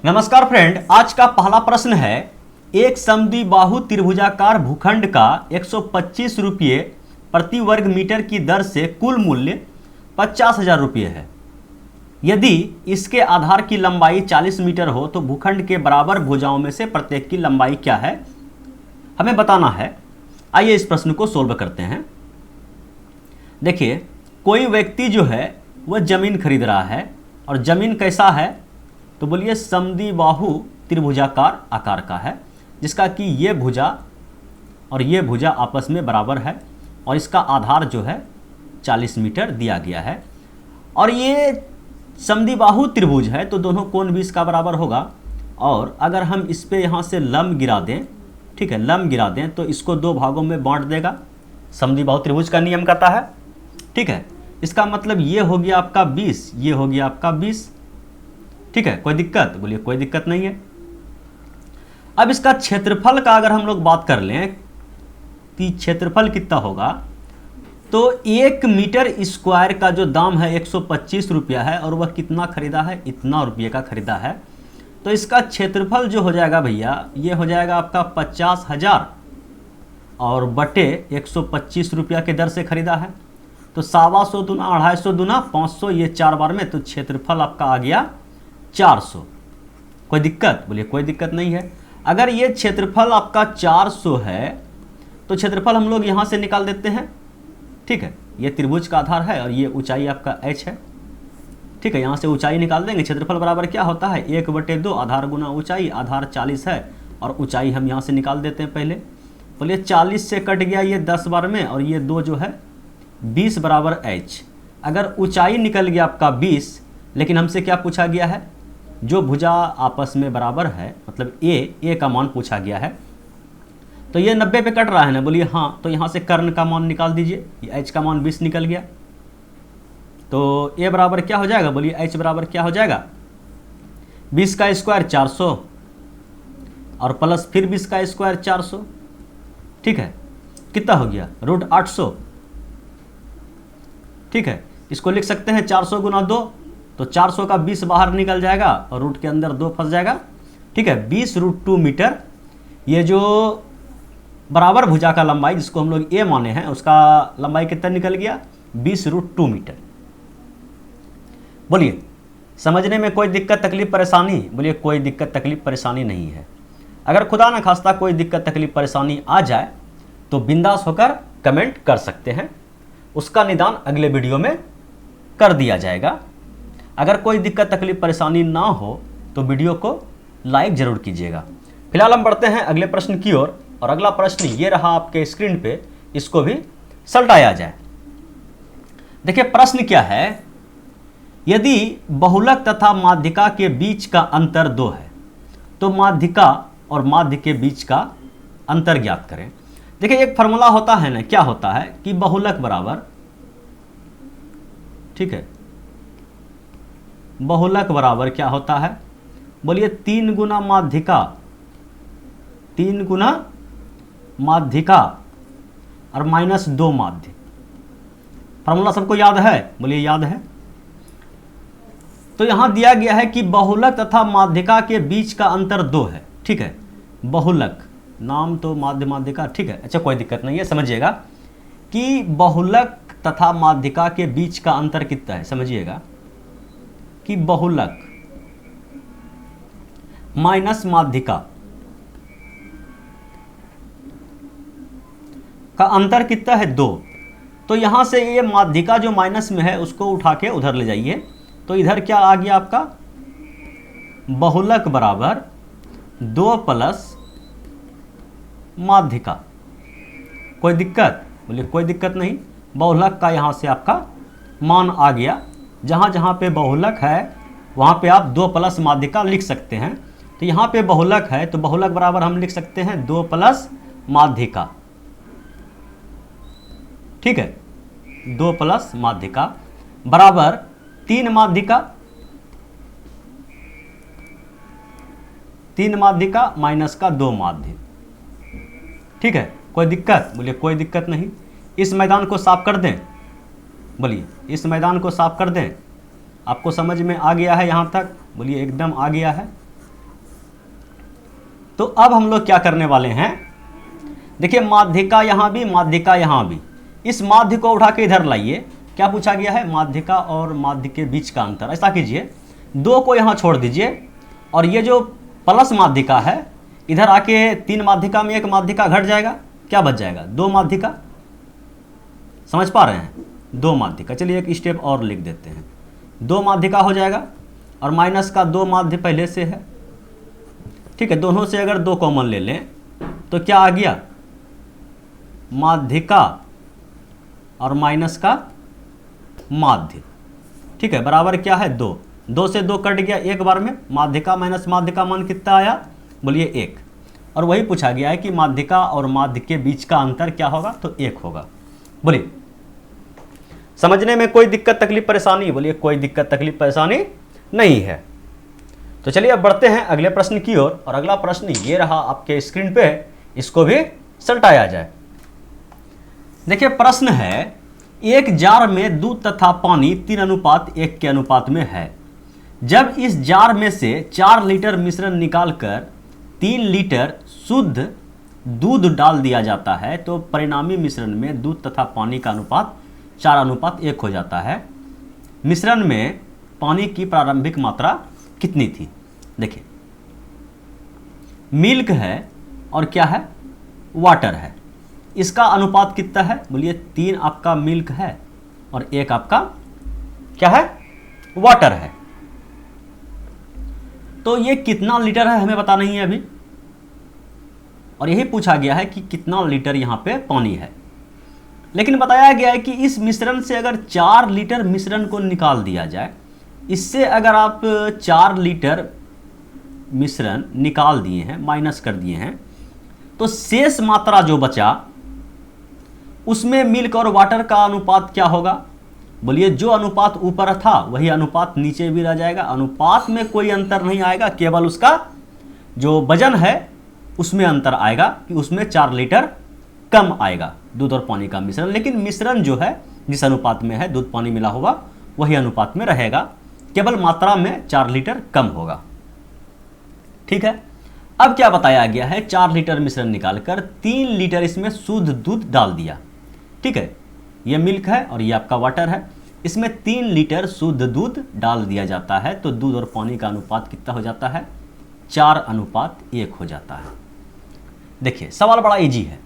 नमस्कार फ्रेंड, आज का पहला प्रश्न है एक समद्विबाहु त्रिभुजाकार भूखंड का 125 रुपये प्रति वर्ग मीटर की दर से कुल मूल्य 50,000 रुपये है। यदि इसके आधार की लंबाई 40 मीटर हो तो भूखंड के बराबर भुजाओं में से प्रत्येक की लंबाई क्या है, हमें बताना है। आइए इस प्रश्न को सोल्व करते हैं। देखिए, कोई व्यक्ति जो है वह जमीन खरीद रहा है और जमीन कैसा है तो बोलिए समद्विबाहु त्रिभुजाकार आकार का है, जिसका कि ये भुजा और ये भुजा आपस में बराबर है और इसका आधार जो है 40 मीटर दिया गया है। और ये समद्विबाहु त्रिभुज है तो दोनों कोण भी इसका बराबर होगा। और अगर हम इस पे यहाँ से लंब गिरा दें, ठीक है, लंब गिरा दें तो इसको दो भागों में बांट देगा। समद्विबाहु त्रिभुज का नियम कहता है, ठीक है। इसका मतलब ये हो गया आपका 20, ये हो गया आपका 20, ठीक है। कोई दिक्कत? बोलिए कोई दिक्कत नहीं है। अब इसका क्षेत्रफल का अगर हम लोग बात कर लें कि क्षेत्रफल कितना होगा, तो 1 मीटर स्क्वायर का जो दाम है 125 रुपया है और वह कितना खरीदा है, इतना रुपये का खरीदा है। तो इसका क्षेत्रफल जो हो जाएगा भैया, ये हो जाएगा आपका 50,000 और बटे 125 रुपया के दर से खरीदा है। तो 125 दूना 250 दूना 500, ये 4 बार में, तो क्षेत्रफल आपका आ गया 400। कोई दिक्कत? बोलिए कोई दिक्कत नहीं है। अगर ये क्षेत्रफल आपका 400 है तो क्षेत्रफल हम लोग यहाँ से निकाल देते हैं, ठीक है। ये त्रिभुज का आधार है और ये ऊंचाई आपका h है, ठीक है। यहाँ से ऊंचाई निकाल देंगे। क्षेत्रफल बराबर क्या होता है, 1/2 आधार गुना ऊंचाई। आधार 40 है और ऊंचाई हम यहाँ से निकाल देते हैं पहले। बोलिए 40 से कट गया ये 10 बार में और ये 2 जो है 20 बराबर h। अगर ऊंचाई निकल गया आपका 20, लेकिन हमसे क्या पूछा गया है, जो भुजा आपस में बराबर है, मतलब ए का मान पूछा गया है। तो ये 90 पे कट रहा है ना, बोलिए हाँ। तो यहाँ से कर्ण का मान निकाल दीजिए, ये h का मान 20 निकल गया। तो ए बराबर क्या हो जाएगा, बोलिए h बराबर क्या हो जाएगा, 20 का स्क्वायर 400 और प्लस फिर 20 का स्क्वायर 400, ठीक है। कितना हो गया, √800, ठीक है। इसको लिख सकते हैं 400 गुना 2, तो 400 का 20 बाहर निकल जाएगा और रूट के अंदर 2 फंस जाएगा, ठीक है। 20√2 मीटर, ये जो बराबर भुजा का लंबाई जिसको हम लोग ए माने हैं, उसका लंबाई कितना निकल गया, 20√2 मीटर। बोलिए समझने में कोई दिक्कत तकलीफ परेशानी? बोलिए कोई दिक्कत तकलीफ परेशानी नहीं है। अगर खुदा न खास्ता कोई दिक्कत तकलीफ परेशानी आ जाए तो बिंदास होकर कमेंट कर सकते हैं, उसका निदान अगले वीडियो में कर दिया जाएगा। अगर कोई दिक्कत तकलीफ परेशानी ना हो तो वीडियो को लाइक जरूर कीजिएगा। फिलहाल हम बढ़ते हैं अगले प्रश्न की ओर और अगला प्रश्न ये रहा आपके स्क्रीन पे, इसको भी सलटाया जाए। देखिए प्रश्न क्या है, यदि बहुलक तथा माध्यिका के बीच का अंतर 2 है तो माध्यिका और माध्य के बीच का अंतर ज्ञात करें। देखिए एक फार्मूला होता है ना, क्या होता है कि बहुलक बराबर, ठीक है, बहुलक बराबर क्या होता है, बोलिए 3 गुना माध्यिका, 3 गुना माध्यिका और -2 माध्य। फार्मूला सबको याद है? बोलिए याद है। तो यहां दिया गया है कि बहुलक तथा माध्यिका के बीच का अंतर 2 है, ठीक है। बहुलक नाम तो माध्य माध्यिका, ठीक है। अच्छा कोई दिक्कत नहीं है, समझिएगा कि बहुलक तथा माध्यिका के बीच का अंतर कितना है। समझिएगा कि बहुलक माइनस माध्यिका का अंतर कितना है, 2। तो यहां से ये माध्यिका जो माइनस में है उसको उठा के उधर ले जाइए, तो इधर क्या आ गया आपका, बहुलक बराबर 2 प्लस माध्यिका। कोई दिक्कत? बोलिए कोई दिक्कत नहीं। बहुलक का यहाँ से आपका मान आ गया। जहाँ जहाँ पे बहुलक है वहाँ पे आप 2 प्लस माध्यिका लिख सकते हैं। तो यहाँ पे बहुलक है तो बहुलक बराबर हम लिख सकते हैं 2 प्लस माध्यिका, ठीक है। 2 प्लस माध्यिका बराबर 3 माध्यिका, 3 माध्यिका माइनस का 2 माध्य, ठीक है। कोई दिक्कत? बोलिए कोई दिक्कत नहीं। इस मैदान को साफ कर दें, बोलिए इस मैदान को साफ कर दें। आपको समझ में आ गया है यहाँ तक? बोलिए एकदम आ गया है। तो अब हम लोग क्या करने वाले हैं, देखिए माध्यिका यहाँ भी, माध्यिका यहाँ भी, इस माध्य को उठा के इधर लाइए। क्या पूछा गया है, माध्यिका और माध्य के बीच का अंतर। ऐसा कीजिए, 2 को यहाँ छोड़ दीजिए और ये जो प्लस माध्यिका है इधर आके 3 माध्यिका में 1 माध्यिका घट जाएगा, क्या बच जाएगा, 2 माध्यिका। समझ पा रहे हैं, 2 माध्यिका। चलिए एक स्टेप और लिख देते हैं, 2 माध्यिका हो जाएगा और माइनस का 2 माध्य पहले से है। ठीक है, दोनों से अगर 2 कॉमन ले लें तो क्या आ गया, माध्यिका और माइनस का माध्य। ठीक है, बराबर क्या है 2, 2 से 2 कट गया एक बार में, माध्यिका माइनस माध्य का मान कितना आया, बोलिए 1। और वही पूछा गया है कि माध्यिका और माध्य के बीच का अंतर क्या होगा, तो 1 होगा। बोलिए समझने में कोई दिक्कत तकलीफ परेशानी, बोलिए कोई दिक्कत तकलीफ परेशानी नहीं है। तो चलिए अब बढ़ते हैं अगले प्रश्न की ओर। और अगला प्रश्न ये रहा आपके स्क्रीन पे, इसको भी सल्टाया जाए। देखिए प्रश्न है, एक जार में दूध तथा पानी 3:1 के अनुपात में है। जब इस जार में से 4 लीटर मिश्रण निकालकर 3 लीटर शुद्ध दूध डाल दिया जाता है तो परिणामी मिश्रण में दूध तथा पानी का अनुपात 4:1 हो जाता है। मिश्रण में पानी की प्रारंभिक मात्रा कितनी थी। देखिए मिल्क है और क्या है, वाटर है। इसका अनुपात कितना है, बोलिए 3 आपका मिल्क है और 1 आपका क्या है, वाटर है। तो ये कितना लीटर है हमें पता नहीं है अभी, और यही पूछा गया है कि कितना लीटर यहाँ पे पानी है। लेकिन बताया गया है कि इस मिश्रण से अगर 4 लीटर मिश्रण को निकाल दिया जाए, इससे अगर आप 4 लीटर मिश्रण निकाल दिए हैं, माइनस कर दिए हैं, तो शेष मात्रा जो बचा उसमें मिल्क और वाटर का अनुपात क्या होगा। बोलिए जो अनुपात ऊपर था वही अनुपात नीचे भी रह जाएगा। अनुपात में कोई अंतर नहीं आएगा, केवल उसका जो वजन है उसमें अंतर आएगा कि उसमें 4 लीटर कम आएगा दूध और पानी का मिश्रण। लेकिन मिश्रण जो है जिस अनुपात में है, दूध पानी मिला होगा वही अनुपात में रहेगा, केवल मात्रा में 4 लीटर कम होगा। ठीक है, अब क्या बताया गया है, 4 लीटर मिश्रण निकालकर 3 लीटर इसमें शुद्ध दूध डाल दिया। ठीक है, ये मिल्क है और ये आपका वाटर है, इसमें 3 लीटर शुद्ध दूध डाल दिया जाता है तो दूध और पानी का अनुपात कितना हो जाता है, 4:1 हो जाता है। देखिए सवाल बड़ा इजी है,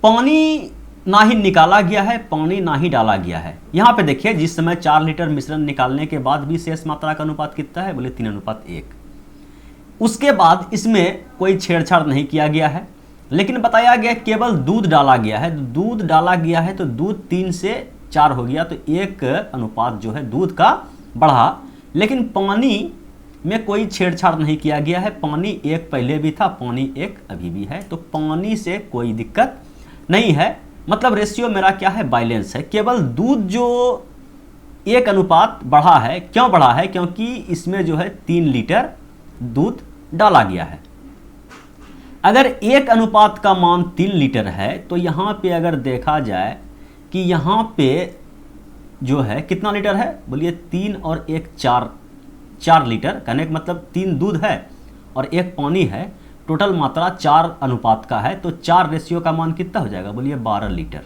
पानी ना ही निकाला गया है, पानी ना ही डाला गया है। यहाँ पे देखिए जिस समय 4 लीटर मिश्रण निकालने के बाद भी शेष मात्रा का अनुपात कितना है, बोले 3:1। उसके बाद इसमें कोई छेड़छाड़ नहीं किया गया है, लेकिन बताया गया केवल दूध डाला गया है। दूध डाला गया है तो दूध 3 से 4 हो गया, तो 1 अनुपात जो है दूध का बढ़ा। लेकिन पानी में कोई छेड़छाड़ नहीं किया गया है, पानी 1 पहले भी था, पानी 1 अभी भी है, तो पानी से कोई दिक्कत नहीं है। मतलब रेशियो मेरा क्या है, बैलेंस है। केवल दूध जो 1 अनुपात बढ़ा है, क्यों बढ़ा है, क्योंकि इसमें जो है 3 लीटर दूध डाला गया है। अगर 1 अनुपात का मान 3 लीटर है तो यहाँ पे अगर देखा जाए कि यहाँ पे जो है कितना लीटर है, बोलिए 3 और 1 4 लीटर। कहने का मतलब 3 दूध है और 1 पानी है, टोटल मात्रा 4 अनुपात का है, तो 4 रेशियो का मान कितना हो जाएगा, बोलिए 12 लीटर।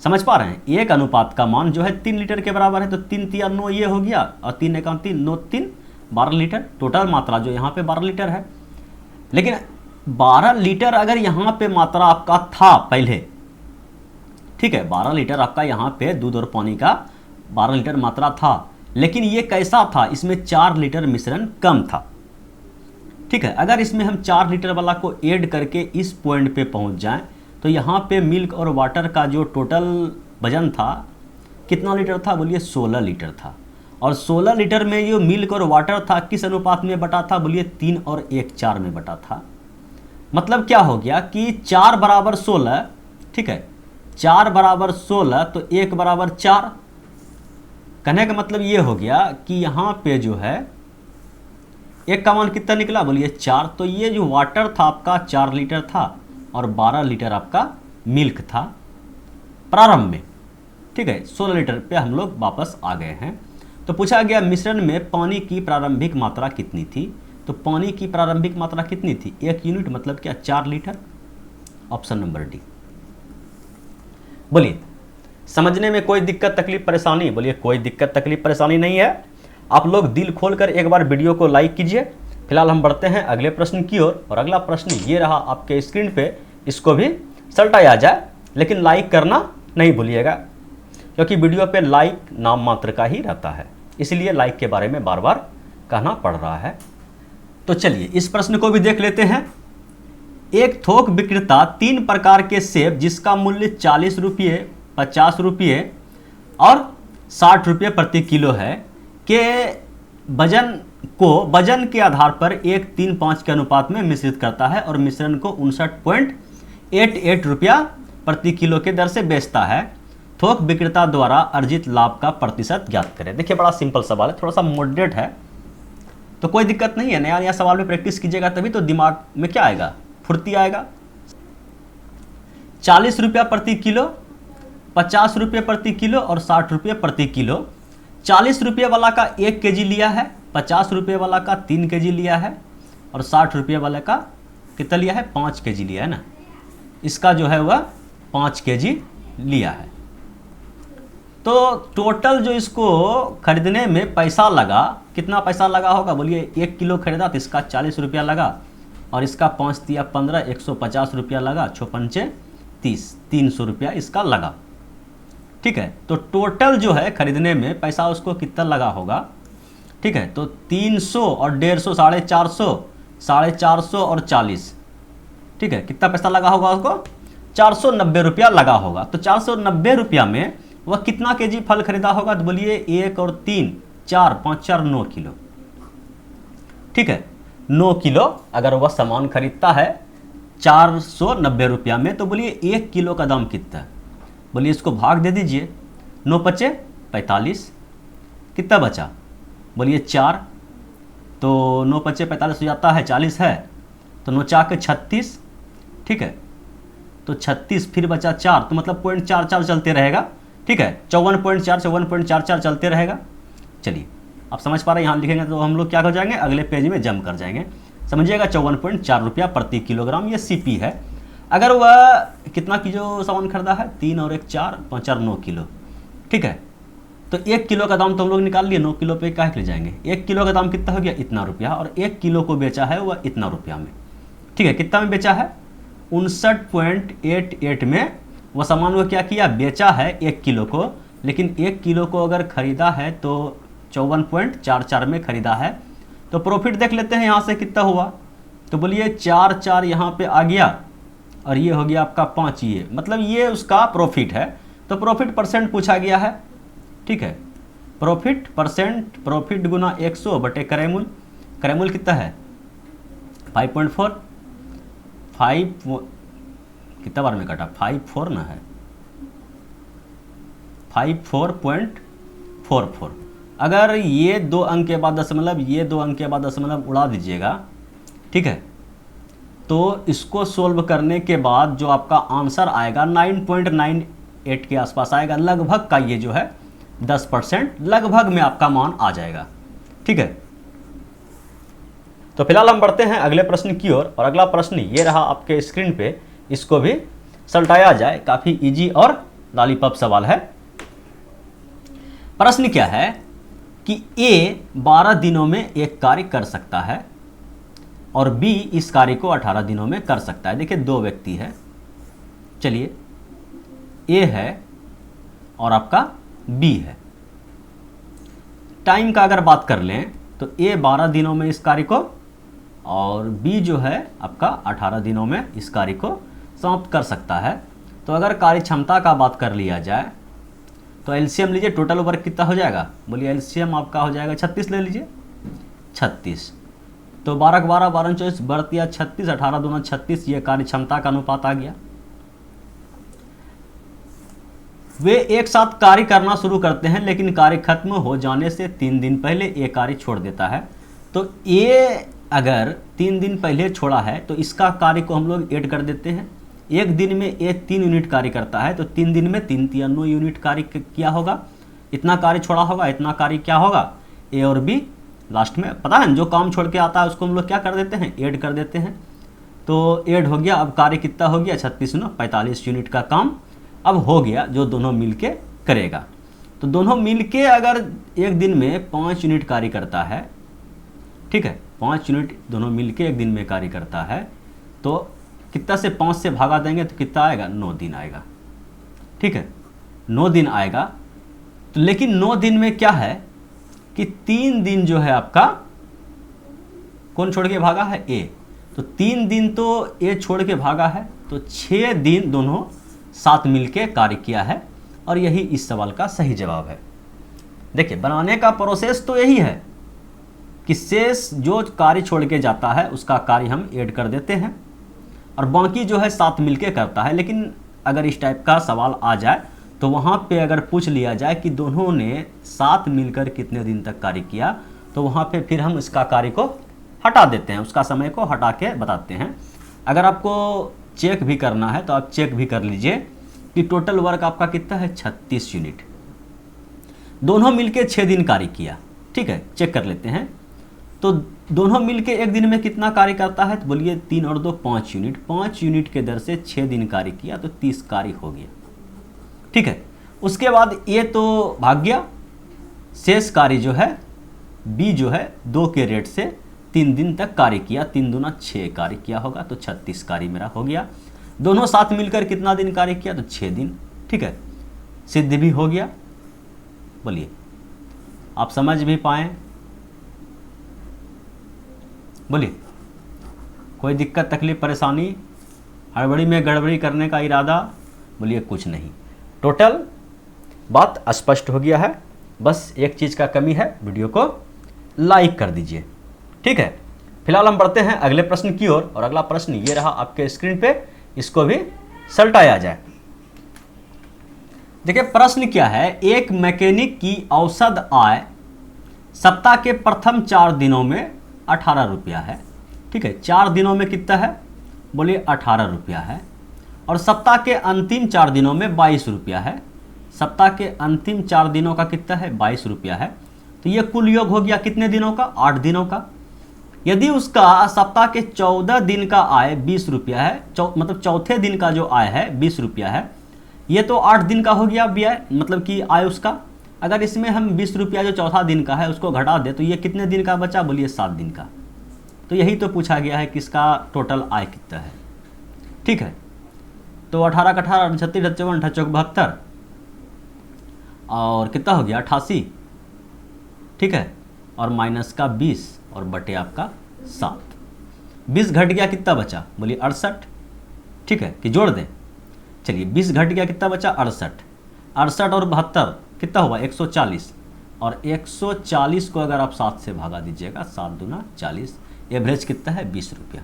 समझ पा रहे हैं, 1 अनुपात का मान जो है 3 लीटर के बराबर है, तो 3 3 9 ये हो गया और 3 1 3 9 3 12 लीटर। टोटल मात्रा जो यहाँ पे 12 लीटर है। लेकिन 12 लीटर अगर यहाँ पे मात्रा आपका था पहले, ठीक है, 12 लीटर आपका यहाँ पे दूध और पानी का 12 लीटर मात्रा था, लेकिन ये कैसा था, इसमें 4 लीटर मिश्रण कम था। ठीक है, अगर इसमें हम 4 लीटर वाला को ऐड करके इस पॉइंट पे पहुंच जाएं तो यहाँ पे मिल्क और वाटर का जो टोटल वजन था कितना लीटर था, बोलिए 16 लीटर था। और 16 लीटर में जो मिल्क और वाटर था किस अनुपात में बटा था, बोलिए 3 और 1 4 में बटा था। मतलब क्या हो गया कि 4 बराबर 16, ठीक है, 4 बराबर 16 तो 1 बराबर 4। कहने का मतलब ये हो गया कि यहाँ पे जो है 1 का मान कितना निकला, बोलिए 4। तो ये जो वाटर था आपका 4 लीटर था और 12 लीटर आपका मिल्क था प्रारंभ में। ठीक है, 16 लीटर पे हम लोग वापस आ गए हैं। तो पूछा गया मिश्रण में पानी की प्रारंभिक मात्रा कितनी थी, तो पानी की प्रारंभिक मात्रा कितनी थी? 1 यूनिट, मतलब क्या 4 लीटर। Option number D. बोलिए समझने में कोई दिक्कत तकलीफ परेशानी? बोलिए कोई दिक्कत तकलीफ परेशानी नहीं है। आप लोग दिल खोलकर एक बार वीडियो को लाइक कीजिए। फिलहाल हम बढ़ते हैं अगले प्रश्न की ओर, और अगला प्रश्न ये रहा आपके स्क्रीन पे, इसको भी सल्टाया जाए, लेकिन लाइक करना नहीं भूलिएगा, क्योंकि वीडियो पे लाइक नाम मात्र का ही रहता है, इसलिए लाइक के बारे में बार बार कहना पड़ रहा है। तो चलिए इस प्रश्न को भी देख लेते हैं। एक थोक विक्रेता 3 प्रकार के सेब जिसका मूल्य 40 रुपये, 50 रुपये और 60 रुपये प्रति किलो है के वजन के आधार पर 1:3:5 के अनुपात में मिश्रित करता है और मिश्रण को 59.88 रुपया प्रति किलो के दर से बेचता है। थोक विक्रेता द्वारा अर्जित लाभ का प्रतिशत ज्ञात करें। देखिए बड़ा सिंपल सवाल है, थोड़ा सा मॉडरेट है, तो कोई दिक्कत नहीं है। नया नया सवाल में प्रैक्टिस कीजिएगा तभी तो दिमाग में क्या आएगा, फुर्ती आएगा। 40 रुपया प्रति किलो, 50 रुपये प्रति किलो और 60 रुपये प्रति किलो। 40 रुपये वाला का 1 केजी लिया है, 50 रुपये वाला का 3 केजी लिया है और 60 रुपये वाले का कितना लिया है, 5 केजी लिया है ना। इसका जो है वह 5 केजी लिया है। तो टोटल जो इसको खरीदने में पैसा लगा, कितना पैसा लगा होगा? बोलिए 1 किलो खरीदा तो इसका 40 रुपया लगा, और इसका 5 दिया 15, 150 रुपया लगा, 6×5 30, 300 रुपया इसका लगा। ठीक है, तो टोटल जो है खरीदने में पैसा उसको कितना लगा होगा? ठीक है, तो 300 और 150, 450, 450 और 40, ठीक है, कितना पैसा लगा होगा उसको? 490 रुपया लगा होगा। तो 490 रुपया में वह कितना केजी फल खरीदा होगा? तो बोलिए 1 और 3, 4, 5, 4, 9 किलो। ठीक है, 9 किलो अगर वह सामान खरीदता है 490 रुपया में, तो बोलिए 1 किलो का दाम कितना है? बोलिए इसको भाग दे दीजिए, 9 पचे 45, कितना बचा? बोलिए 4, तो 9 पचे 45 हो जाता है, 40 है, तो 9 चाक 36, ठीक है, तो 36 फिर बचा 4, तो मतलब 0.44 चलते रहेगा। ठीक है, 54.4 चलते रहेगा। चलिए आप समझ पा रहे हैं, यहाँ लिखेंगे तो हम लोग क्या हो जाएंगे, अगले पेज में जम कर जाएंगे। समझिएगा 54.4 रुपया प्रति किलोग्राम ये सीपी है। अगर वह कितना किलो सामान खरीदा है? 3 और 1 4, 5 और 9 किलो। ठीक है, तो 1 किलो का दाम तो हम लोग निकाल लिए, 9 किलो पे क्या ले जाएंगे? 1 किलो का दाम कितना हो गया? इतना रुपया, और 1 किलो को बेचा है वह इतना रुपया में। ठीक है, कितना में बेचा है? 59.88 में वह सामान को क्या किया? बेचा है 1 किलो को, लेकिन 1 किलो को अगर खरीदा है तो 54.44 में खरीदा है। तो प्रॉफिट देख लेते हैं यहाँ से कितना हुआ। तो बोलिए 4 यहाँ पे आ गया, और ये हो गया आपका 5, ये मतलब ये उसका प्रॉफिट है। तो प्रॉफिट परसेंट पूछा गया है। ठीक है, प्रॉफिट परसेंट, प्रॉफिट गुना 100 बटे क्रयमूल्य। क्रयमूल्य कितना है? 5.4, 5 कितना बार में कटा? 54 ना है, 54.44। अगर ये 2 अंक के बाद दशमलव, ये 2 अंक के बाद दशमलव उड़ा दीजिएगा। ठीक है, तो इसको सोल्व करने के बाद जो आपका आंसर आएगा 9.98 के आसपास आएगा। लगभग का ये जो है 10% लगभग में आपका मान आ जाएगा। ठीक है, तो फिलहाल हम बढ़ते हैं अगले प्रश्न की ओर, और अगला प्रश्न ये रहा आपके स्क्रीन पे, इसको भी सल्टाया जाए। काफी इजी और लॉलीपॉप सवाल है। प्रश्न क्या है कि ए 12 दिनों में एक कार्य कर सकता है और बी इस कार्य को 18 दिनों में कर सकता है। देखिए 2 व्यक्ति है, चलिए ए है और आपका बी है। टाइम का अगर बात कर लें तो ए 12 दिनों में इस कार्य को, और बी जो है आपका 18 दिनों में इस कार्य को समाप्त कर सकता है। तो अगर कार्य क्षमता का बात कर लिया जाए तो एलसीएम लीजिए, टोटल वर्क कितना हो जाएगा? बोलिए एलसीएम आपका हो जाएगा 36 ले लीजिए, 36। तो 12 के 12, 12 24 बर्त या 36, 18 दूना 36, ये कार्य क्षमता का अनुपात आ गया। वे एक साथ कार्य करना शुरू करते हैं, लेकिन कार्य खत्म हो जाने से 3 दिन पहले ये कार्य छोड़ देता है। तो ये अगर 3 दिन पहले छोड़ा है तो इसका कार्य को हम लोग ऐड कर देते हैं। एक दिन में ये 3 यूनिट कार्य करता है, तो 3 दिन में 3 या 9 यूनिट कार्य किया होगा। इतना कार्य छोड़ा होगा, इतना कार्य क्या होगा? ए और बी लास्ट में पता है, जो काम छोड़ के आता है उसको हम लोग क्या कर देते हैं, ऐड कर देते हैं। तो ऐड हो गया, अब कार्य कितना हो गया, 36 × 9 45 यूनिट का काम अब हो गया, जो दोनों मिलके करेगा। तो दोनों मिलके अगर एक दिन में 5 यूनिट कार्य करता है, ठीक है, 5 यूनिट दोनों मिलके एक दिन में कार्य करता है, तो कितना से 5 से भागा देंगे तो कितना आएगा, 9 दिन आएगा, ठीक है, 9 दिन आएगा। तो लेकिन 9 दिन में क्या है कि 3 दिन जो है आपका कौन छोड़ के भागा है, ए। तो 3 दिन तो ए छोड़ के भागा है, तो 6 दिन दोनों साथ मिलके कार्य किया है, और यही इस सवाल का सही जवाब है। देखिए, बनाने का प्रोसेस तो यही है कि शेष जो कार्य छोड़ के जाता है उसका कार्य हम ऐड कर देते हैं, और बाकी जो है साथ मिलके करता है। लेकिन अगर इस टाइप का सवाल आ जाए तो वहाँ पे अगर पूछ लिया जाए कि दोनों ने साथ मिलकर कितने दिन तक कार्य किया, तो वहाँ पे फिर हम इसका कार्य को हटा देते हैं, उसका समय को हटा के बताते हैं। अगर आपको चेक भी करना है तो आप चेक भी कर लीजिए कि टोटल वर्क आपका कितना है, 36 यूनिट। दोनों मिलके 6 दिन कार्य किया, ठीक है, चेक कर लेते हैं। तो दोनों मिलके एक दिन में कितना कार्य करता है, तो बोलिए 3 और 2 5 यूनिट, 5 यूनिट के दर से 6 दिन कार्य किया, तो 30 कार्य हो गया, ठीक है। उसके बाद ये तो भाग गया, शेष कार्य जो है बी जो है 2 के रेट से 3 दिन तक कार्य किया, 3 दूना 6 कार्य किया होगा, तो 36 कार्य मेरा हो गया। दोनों साथ मिलकर कितना दिन कार्य किया, तो 6 दिन, ठीक है, सिद्ध भी हो गया। बोलिए, आप समझ भी पाए, बोलिए, कोई दिक्कत तकलीफ परेशानी, हड़बड़ी में गड़बड़ी करने का इरादा, बोलिए कुछ नहीं, टोटल बात स्पष्ट हो गया है। बस एक चीज़ का कमी है, वीडियो को लाइक कर दीजिए, ठीक है। फिलहाल हम बढ़ते हैं अगले प्रश्न की ओर, और अगला प्रश्न ये रहा आपके स्क्रीन पे, इसको भी सल्टाया जाए। देखिए प्रश्न क्या है, एक मैकेनिक की औसत आय सप्ताह के प्रथम 4 दिनों में 18 रुपया है, ठीक है, 4 दिनों में कितना है, बोलिए 18 रुपया है, और सप्ताह के अंतिम 4 दिनों में 22 रुपया है। सप्ताह के अंतिम 4 दिनों का कितना है, 22 रुपया है। तो ये कुल योग हो गया कितने दिनों का, 8 दिनों का। यदि उसका सप्ताह के 14 दिन का आय 20 रुपया है, मतलब चौथे दिन का जो आय है 20 रुपया है, ये तो 8 दिन का हो गया व्यय, मतलब कि आय उसका। अगर इसमें हम 20 रुपया जो चौथा दिन का है उसको घटा दे, तो ये कितने दिन का बचा, बोलिए 7 दिन का। तो यही तो पूछा गया है कि इसका टोटल आय कितना है, ठीक है। तो 18 का 18, 36, 54, 58, 72, और कितना हो गया 88, ठीक है, और माइनस का 20 और बटे आपका 7। 20 घट गया, कितना बचा, बोलिए 68, ठीक है, कि जोड़ दें, चलिए 20 घट गया, कितना बचा 68, 68 और 72 कितना हुआ 140, और 140 को अगर आप 7 से भागा दीजिएगा, 7 दूना 40, एवरेज कितना है 20 रुपया।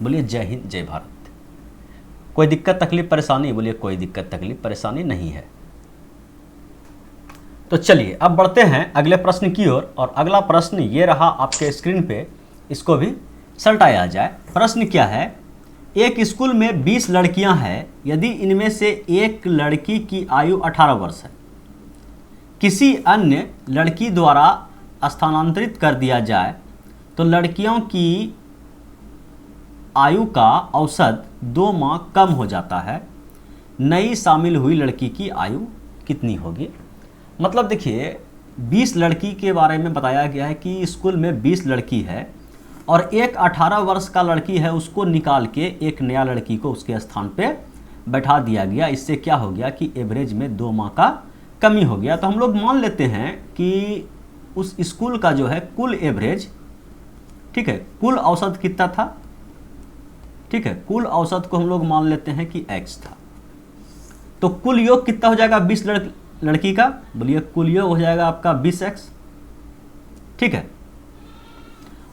बोलिए जय हिंद जय भारत। कोई दिक्कत तकलीफ परेशानी, बोलिए कोई दिक्कत तकलीफ परेशानी नहीं है। तो चलिए अब बढ़ते हैं अगले प्रश्न की ओर, और अगला प्रश्न ये रहा आपके स्क्रीन पे, इसको भी सल्टाया जाए। प्रश्न क्या है, एक स्कूल में 20 लड़कियां हैं, यदि इनमें से एक लड़की की आयु 18 वर्ष है, किसी अन्य लड़की द्वारा स्थानांतरित कर दिया जाए, तो लड़कियों की आयु का औसत 2 माह कम हो जाता है, नई शामिल हुई लड़की की आयु कितनी होगी। मतलब देखिए 20 लड़की के बारे में बताया गया है कि स्कूल में 20 लड़की है, और एक 18 वर्ष का लड़की है, उसको निकाल के एक नया लड़की को उसके स्थान पे बैठा दिया गया। इससे क्या हो गया कि एवरेज में 2 माह का कमी हो गया। तो हम लोग मान लेते हैं कि उस स्कूल का जो है कुल एवरेज, ठीक है, कुल औसत कितना था, ठीक है, कुल औसत को हम लोग मान लेते हैं कि x था। तो कुल योग कितना हो जाएगा 20 लड़की का, बोलिए कुल योग हो जाएगा आपका 20x, ठीक है।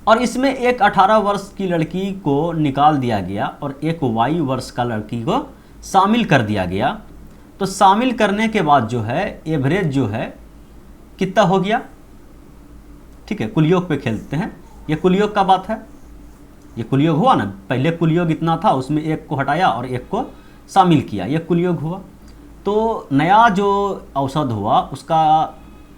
और इसमें एक 18 वर्ष की लड़की को निकाल दिया गया और एक y वर्ष का लड़की को शामिल कर दिया गया। तो शामिल करने के बाद जो है एवरेज जो है कितना हो गया, ठीक है, कुल योग पे खेलते हैं। ये कुल योग का बात है, ये कुल योग हुआ ना, पहले कुल योग इतना था, उसमें एक को हटाया और एक को शामिल किया, ये कुल योग हुआ। तो नया जो औसत हुआ उसका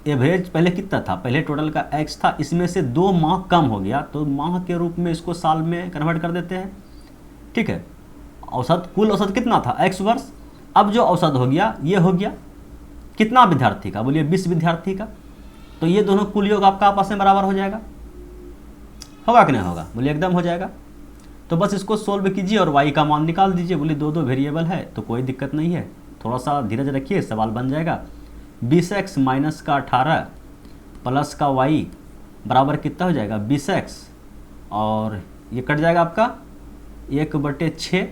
एवरेज पहले कितना था, पहले टोटल का x था, इसमें से 2 माह कम हो गया तो माह के रूप में इसको साल में कन्वर्ट कर देते हैं। ठीक है, औसत, कुल औसत कितना था, x वर्ष। अब जो औसत हो गया ये हो गया कितना विद्यार्थी का, बोलिए 20 विद्यार्थी का। तो ये दोनों कुल योग आपका आपस में बराबर हो जाएगा, होगा कि नहीं होगा, बोलिए एकदम हो जाएगा। तो बस इसको सोल्व कीजिए और y का मान निकाल दीजिए। बोलिए 2 वेरिएबल है तो कोई दिक्कत नहीं है, थोड़ा सा धीरज रखिए, सवाल बन जाएगा। 20x माइनस का 18 प्लस का y बराबर कितना हो जाएगा 20x, और ये कट जाएगा आपका 1/6।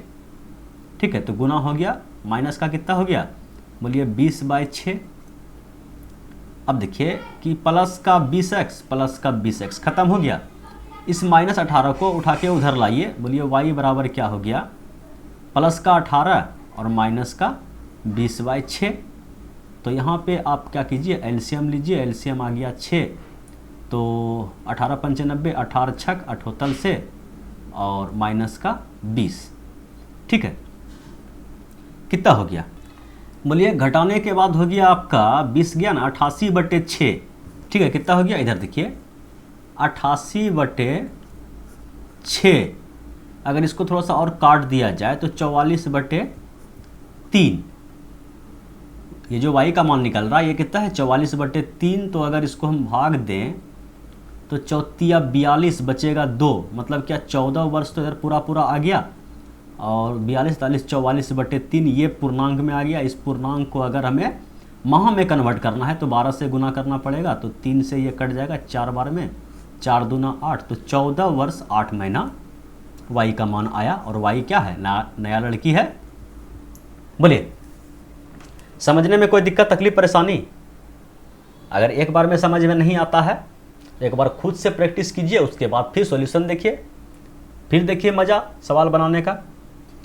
ठीक है, तो गुना हो गया, माइनस का कितना हो गया, बोलिए 20/6। अब देखिए कि प्लस का 20x प्लस का 20x खत्म हो गया, इस -18 को उठा के उधर लाइए। बोलिए y बराबर क्या हो गया, प्लस का 18 और माइनस का 20/6। तो यहाँ पे आप क्या कीजिए, एलसीएम लीजिए, एलसीएम आ गया 6, तो 18 95, 18 छक 78 से और माइनस का 20। ठीक है, कितना हो गया, बोलिए घटाने के बाद हो गया आपका 20 गया ना 88/6। ठीक है, कितना हो गया, इधर देखिए 88/6। अगर इसको थोड़ा सा और काट दिया जाए तो 44/3। ये जो y का मान निकल रहा है ये कितना है 44/3। तो अगर इसको हम भाग दें तो 4 42 बचेगा 2, मतलब क्या 14 वर्ष तो इधर पूरा पूरा आ गया, और 42 43 44/3 ये पूर्णांक में आ गया। इस पूर्णांक को अगर हमें माह में कन्वर्ट करना है तो 12 से गुना करना पड़ेगा, तो 3 से ये कट जाएगा, 4 बार में 4 दूना 8, तो 14 वर्ष 8 महीना y का मान आया। और y क्या है, नया लड़की है। बोलिए समझने में कोई दिक्कत तकलीफ परेशानी? अगर एक बार में समझ में नहीं आता है एक बार खुद से प्रैक्टिस कीजिए, उसके बाद फिर सॉल्यूशन देखिए, फिर देखिए मज़ा सवाल बनाने का।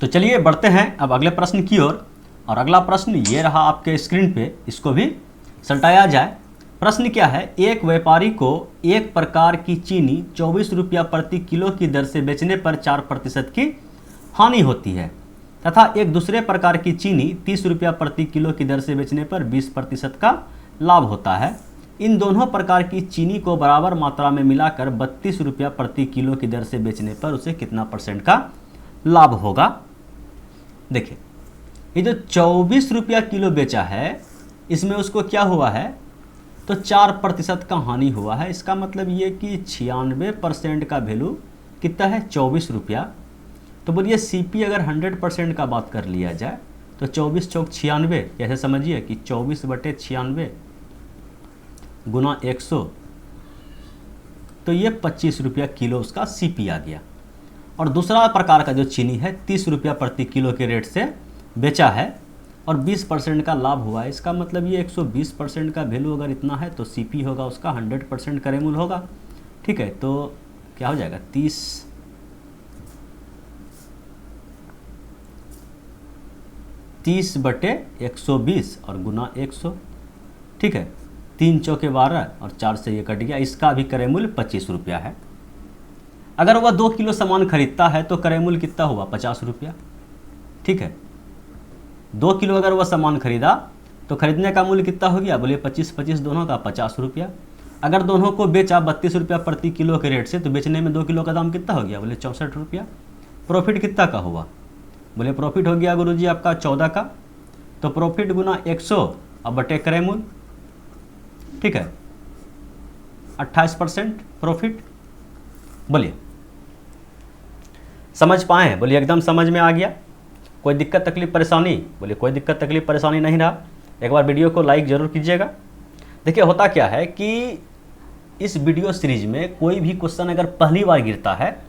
तो चलिए बढ़ते हैं अब अगले प्रश्न की ओर। और अगला प्रश्न ये रहा आपके स्क्रीन पे, इसको भी सल्टाया जाए। प्रश्न क्या है, एक व्यापारी को एक प्रकार की चीनी 24 रुपया प्रति किलो की दर से बेचने पर 4% की हानि होती है, तथा एक दूसरे प्रकार की चीनी 30 रुपया प्रति किलो की दर से बेचने पर 20% का लाभ होता है। इन दोनों प्रकार की चीनी को बराबर मात्रा में मिलाकर 32 रुपया प्रति किलो की दर से बेचने पर उसे कितना % का लाभ होगा। देखिए ये जो 24 रुपया किलो बेचा है इसमें उसको क्या हुआ है, तो 4% का हानि हुआ है। इसका मतलब ये कि 96% का वैल्यू कितना है 24 रुपया। तो बोलिए सीपी अगर 100% का बात कर लिया जाए तो 24 चौक 96, कैसे समझिए कि 24/96 गुना 100, तो ये 25 रुपया किलो उसका सीपी आ गया। और दूसरा प्रकार का जो चीनी है 30 रुपया प्रति किलो के रेट से बेचा है और 20% का लाभ हुआ है। इसका मतलब ये 120% का वैल्यू अगर इतना है तो सीपी होगा उसका 100% करेमूल होगा। ठीक है, तो क्या हो जाएगा 30/120 और गुना 100। ठीक है, 3 चौके 12 और 4 से ये कट गया। इसका भी क्रय मूल्य 25 रुपया है। अगर वह 2 किलो सामान खरीदता है तो क्रय मूल्य कितना हुआ 50 रुपया। ठीक है, 2 किलो अगर वह सामान खरीदा तो खरीदने का मूल्य कितना हो गया, बोलिए 25 दोनों का 50 रुपया। अगर दोनों को बेचा 32 रुपया प्रति किलो के रेट से तो बेचने में 2 किलो का दाम कितना हो गया, बोले 64 रुपया। प्रॉफिट कितना का हुआ, बोले प्रॉफिट हो गया गुरुजी आपका 14 का। तो प्रॉफिट गुना 100 अब बटे क्रय मूल्य। ठीक है, 28% प्रॉफिट। बोलिए समझ पाए, बोलिए एकदम समझ में आ गया, कोई दिक्कत तकलीफ परेशानी, बोलिए कोई दिक्कत तकलीफ परेशानी नहीं रहा। एक बार वीडियो को लाइक ज़रूर कीजिएगा। देखिए होता क्या है कि इस वीडियो सीरीज में कोई भी क्वेश्चन अगर पहली बार गिरता है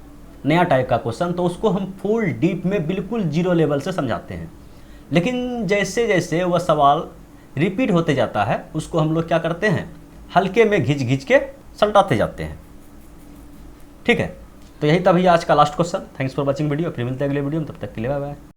नया टाइप का क्वेश्चन तो उसको हम फुल डीप में बिल्कुल जीरो लेवल से समझाते हैं, लेकिन जैसे जैसे वह सवाल रिपीट होते जाता है उसको हम लोग क्या करते हैं हल्के में घिंच के सलटाते जाते हैं। ठीक है, तो यही था भैया आज का last question. Thanks for watching video, फिर मिलते हैं अगले वीडियो में, तब तक के लिए बाय बाय।